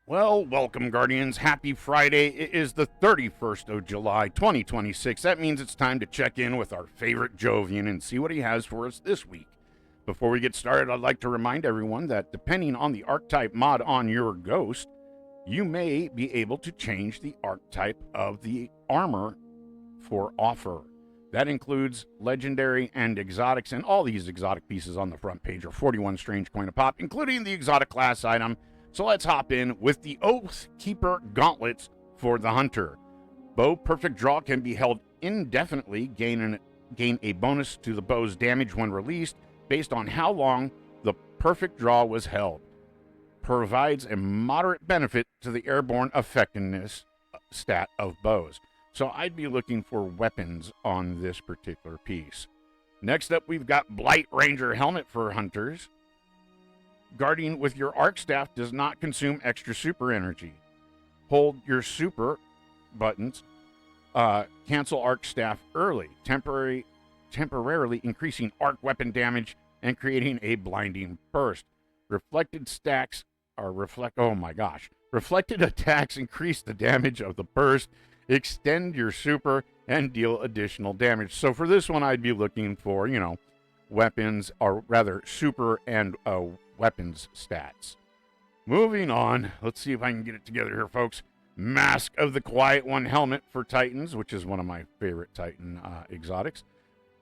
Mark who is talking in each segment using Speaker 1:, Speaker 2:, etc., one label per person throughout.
Speaker 1: Well, welcome, Guardians. Happy Friday. It is the 31st of July, 2026. That means it's time to check in with our favorite Jovian and see what he has for us this week. Before we get started, I'd like to remind everyone that depending on the archetype mod on your ghost, you may be able to change the archetype of the armor for offer. That includes legendary and exotics, and all these exotic pieces on the front page are 41 strange coin a pop, including the exotic class item. So let's hop in with the Oathkeeper Gauntlets for the Hunter. Bow Perfect Draw can be held indefinitely, gain a bonus to the bow's damage when released based on how long the Perfect Draw was held. Provides a moderate benefit to the airborne effectiveness stat of bows. So I'd be looking for weapons on this particular piece. Next up, we've got Blight Ranger Helmet for Hunters. Guarding with your arc staff does not consume extra super energy. Hold your super buttons. Cancel arc staff early, temporarily increasing arc weapon damage and creating a blinding burst. Reflected attacks increase the damage of the burst, extend your super, and deal additional damage. So for this one, I'd be looking for, weapons, or rather super and weapons stats. Moving on, let's see if I can get it together here, folks. Mask of the Quiet One helmet for Titans, which is one of my favorite Titan exotics.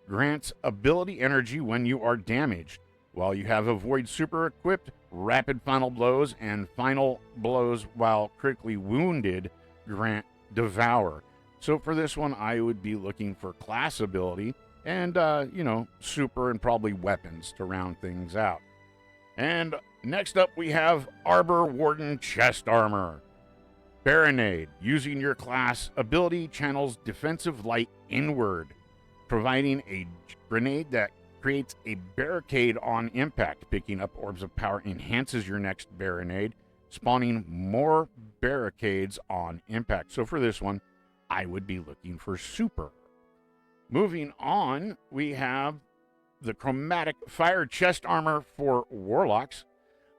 Speaker 1: Grants ability energy when you are damaged. While you have Avoid super equipped, rapid final blows and final blows while critically wounded grant Devour. So for this one, I would be looking for class ability and, super and probably weapons to round things out. And next up, we have Arbor Warden Chest Armor. Baronade. Using your class ability channels defensive light inward, providing a grenade that creates a barricade on impact. Picking up orbs of power enhances your next baronade, spawning more barricades on impact. So for this one, I would be looking for super. Moving on, we have the Chromatic Fire Chest Armor for Warlocks.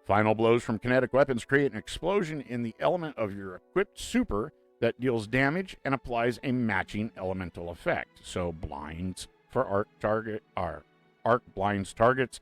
Speaker 1: Final blows from kinetic weapons create an explosion in the element of your equipped super that deals damage and applies a matching elemental effect. So blinds for arc blinds targets,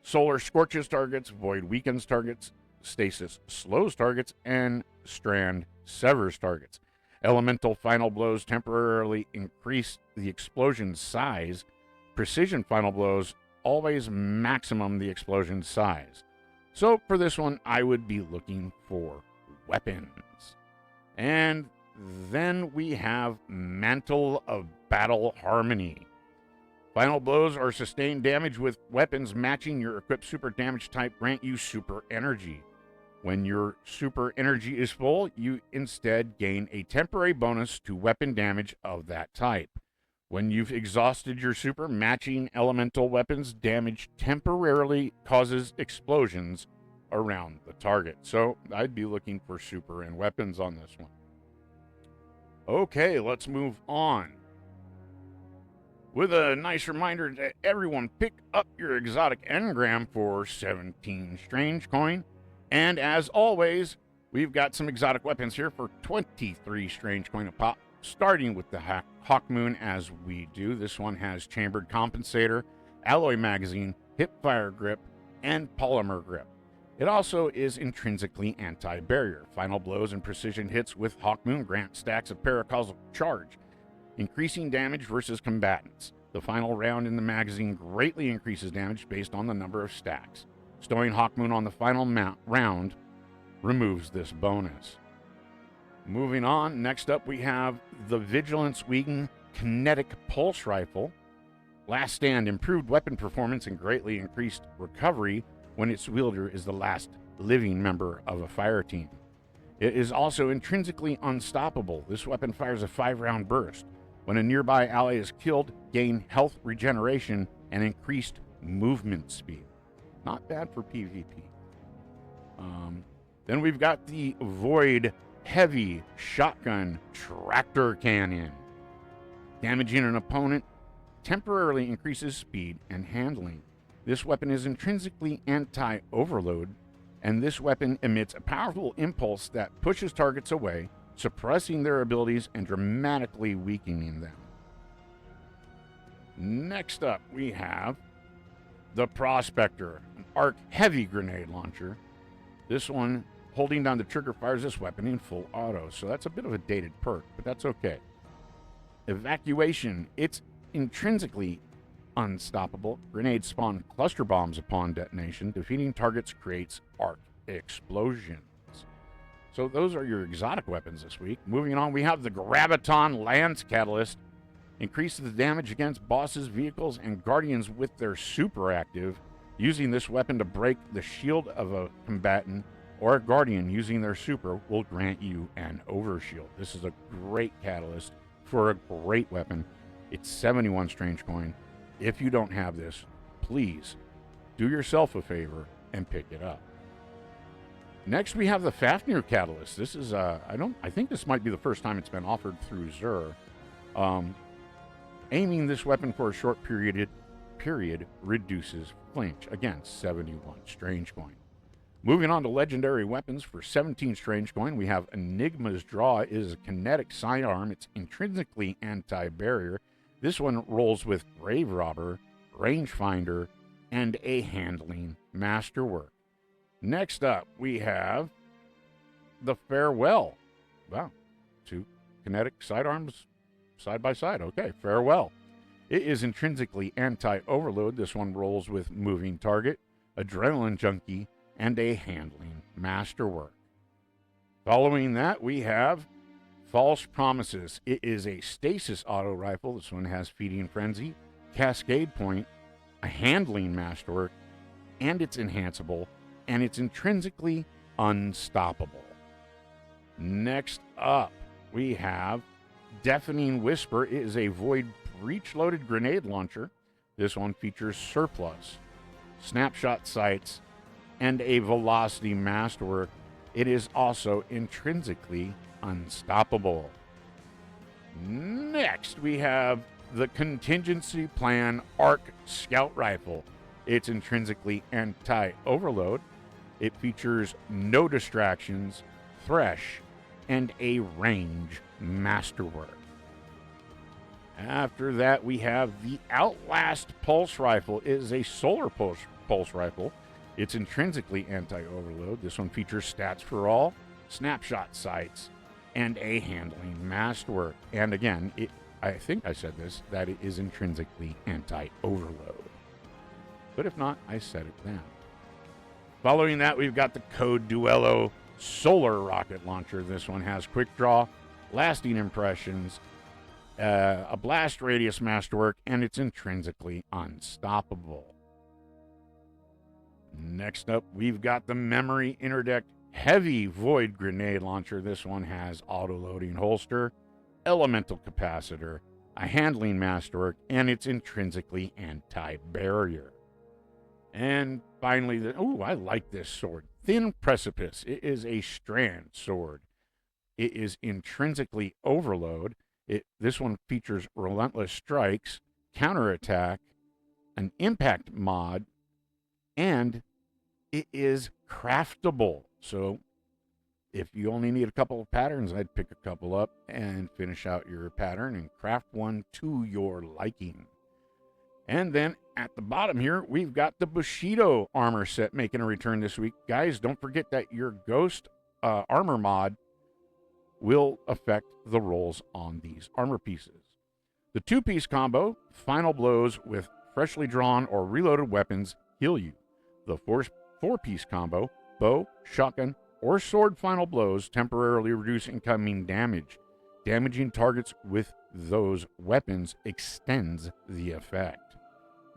Speaker 1: solar scorches targets, void weakens targets, stasis slows targets, and strand severs targets. Elemental final blows temporarily increase the explosion size. Precision final blows always maximum the explosion size. So for this one, I would be looking for weapons. And then we have Mantle of Battle Harmony. Final blows or sustained damage with weapons matching your equipped super damage type grant you super energy. When your super energy is full, you instead gain a temporary bonus to weapon damage of that type. When you've exhausted your super, matching elemental weapons damage temporarily causes explosions around the target. So I'd be looking for super and weapons on this one. Okay, let's move on. With a nice reminder to everyone, pick up your exotic engram for 17 strange coin. And as always, we've got some exotic weapons here for 23 strange coin a pop, starting with the Hawk Moon as we do. This one has chambered compensator, alloy magazine, hip fire grip, and polymer grip. It also is intrinsically anti-barrier. Final blows and precision hits with Hawk Moon grant stacks of paracausal charge, increasing damage versus combatants. The final round in the magazine greatly increases damage based on the number of stacks. Stowing Hawk Moon on the final round removes this bonus. Moving on, next up we have the Vigilance Wing Kinetic Pulse Rifle. Last Stand, improved weapon performance and greatly increased recovery when its wielder is the last living member of a fire team. It is also intrinsically unstoppable. This weapon fires a 5-round burst. When a nearby ally is killed, gain health regeneration and increased movement speed. Not bad for PvP. Then we've got the Void Heavy Shotgun Tractor Cannon. Damaging an opponent temporarily increases speed and handling. This weapon is intrinsically anti-overload and this weapon emits a powerful impulse that pushes targets away, suppressing their abilities and dramatically weakening them. Next up, we have the Prospector, an arc heavy grenade launcher. This one, holding down the trigger, fires this weapon in full auto, so that's a bit of a dated perk, but that's okay. Evacuation, it's intrinsically unstoppable. Grenades spawn cluster bombs upon detonation. Defeating targets creates arc explosions. So those are your exotic weapons this week. Moving on, we have the Graviton Lance Catalyst. Increases the damage against bosses, vehicles, and guardians with their super active. Using this weapon to break the shield of a combatant or a guardian using their super will grant you an overshield. This is a great catalyst for a great weapon. It's 71 strange coin. If you don't have this, please do yourself a favor and pick it up. Next, we have the Fafnir Catalyst. This is, I think this might be the first time it's been offered through Xur. Aiming this weapon for a short period reduces flinch. Again, 71 strange coin. Moving on to legendary weapons for 17 strange coin, we have Enigma's Draw. It is a kinetic sidearm. It's intrinsically anti-barrier. This one rolls with Grave Robber, Rangefinder, and a handling masterwork. Next up, we have the Farewell. Wow, two kinetic sidearms side by side. Okay, Farewell. It is intrinsically anti-overload. This one rolls with Moving Target, Adrenaline Junkie, and a handling masterwork. Following that, we have False Promises. It is a stasis auto rifle. This one has Feeding Frenzy, Cascade Point, a handling masterwork, and it's enhanceable, and it's intrinsically unstoppable. Next up, we have Deafening Whisper. It is a void breech-loaded grenade launcher. This one features Surplus, Snapshot Sights, and a velocity masterwork. It is also intrinsically unstoppable. Next, we have the Contingency Plan Arc Scout Rifle. It's intrinsically anti-overload. It features no distractions, Thresh, and a range masterwork. After that, we have the Outlast Pulse Rifle. It is a solar pulse rifle. It's intrinsically anti-overload. This one features stats for all, snapshot sights, and a handling masterwork. And again, I think I said this, that it is intrinsically anti-overload. But if not, I said it then. Following that, we've got the Code Duello Solar Rocket Launcher. This one has quick draw, lasting impressions, a blast radius masterwork, and it's intrinsically unstoppable. Next up, we've got the Memory Interdict Heavy Void Grenade Launcher. This one has auto-loading holster, elemental capacitor, a handling masterwork, and it's intrinsically anti-barrier. And finally, I like this sword. Thin Precipice. It is a strand sword. It is intrinsically overload. This one features relentless strikes, counterattack, an impact mod, and it is craftable. So if you only need a couple of patterns, I'd pick a couple up and finish out your pattern and craft one to your liking. And then at the bottom here, we've got the Bushido armor set making a return this week. Guys, don't forget that your Ghost armor mod will affect the rolls on these armor pieces. The two-piece combo, final blows with freshly drawn or reloaded weapons heal you. The four-piece combo, bow, shotgun, or sword final blows temporarily reduce incoming damage. Damaging targets with those weapons extends the effect.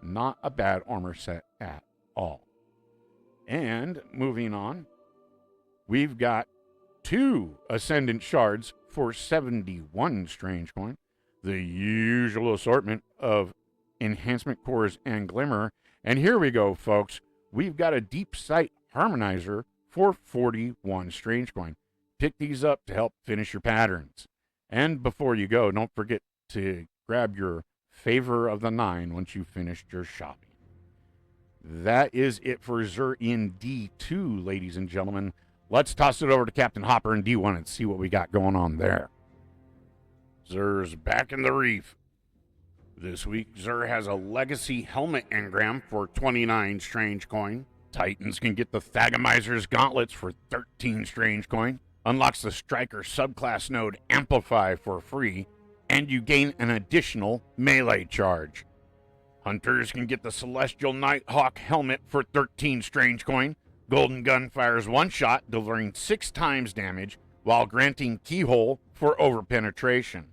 Speaker 1: Not a bad armor set at all. And moving on, we've got 2 Ascendant Shards for 71 strange coin. The usual assortment of enhancement cores and glimmer. And here we go, folks. We've got a Deep Sight Harmonizer for 41 strange coin. Pick these up to help finish your patterns. And before you go, don't forget to grab your Favor of the 9 once you've finished your shopping. that is it for Xur in D2, ladies and gentlemen. Let's toss it over to Captain Hopper in D1 and see what we got going on there. Xur's back in the reef. This week, Xur has a legacy helmet engram for 29 strange coin. Titans can get the Thagamizer's gauntlets for 13 strange coin. Unlocks the Striker subclass node Amplify for free, and you gain an additional melee charge. Hunters can get the Celestial Nighthawk helmet for 13 strange coin. Golden Gun fires one shot, delivering 6 times damage, while granting Keyhole for overpenetration.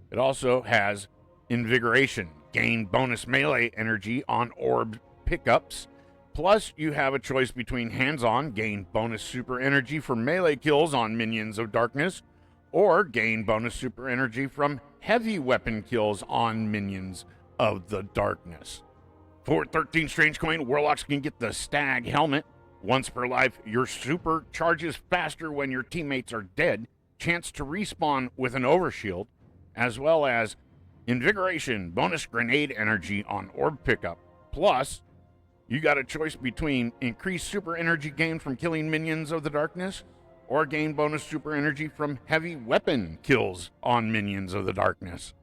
Speaker 1: It also has Invigoration, gain bonus melee energy on orb pickups. Plus, you have a choice between hands-on, gain bonus super energy for melee kills on minions of darkness, or gain bonus super energy from heavy weapon kills on minions of the darkness. For 13 strange coin, Warlocks can get the Stag helmet. Once per life, your super charges faster when your teammates are dead, chance to respawn with an overshield, as well as Invigoration, bonus grenade energy on orb pickup. Plus, you got a choice between increased super energy gain from killing minions of the darkness, or gain bonus super energy from heavy weapon kills on minions of the darkness.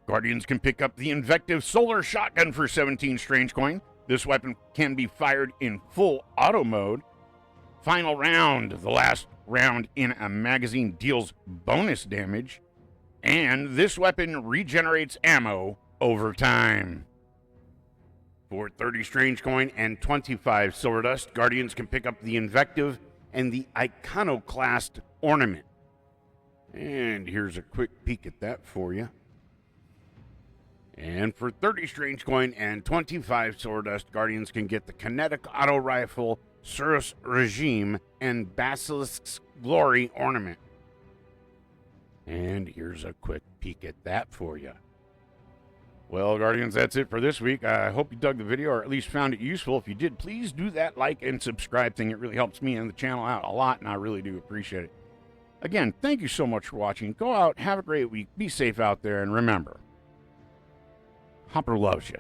Speaker 1: Guardians can pick up the Invective Solar Shotgun for 17 strange coin. This weapon can be fired in full auto mode. Final round, the last round in a magazine, deals bonus damage. And this weapon regenerates ammo over time. For 30 strange coin and 25 silver dust, Guardians can pick up the Invective and the Iconoclast ornament. And here's a quick peek at that for you. And for 30 strange coin and 25 silver dust, Guardians can get the Kinetic Auto Rifle, Surus Regime, and Basilisk's Glory ornament. And here's a quick peek at that for you. Well, Guardians, that's it for this week. I hope you dug the video or at least found it useful. If you did, please do that like and subscribe thing. It really helps me and the channel out a lot, and I really do appreciate it. Again, thank you so much for watching. Go out, have a great week, be safe out there, and remember, Hopper loves you.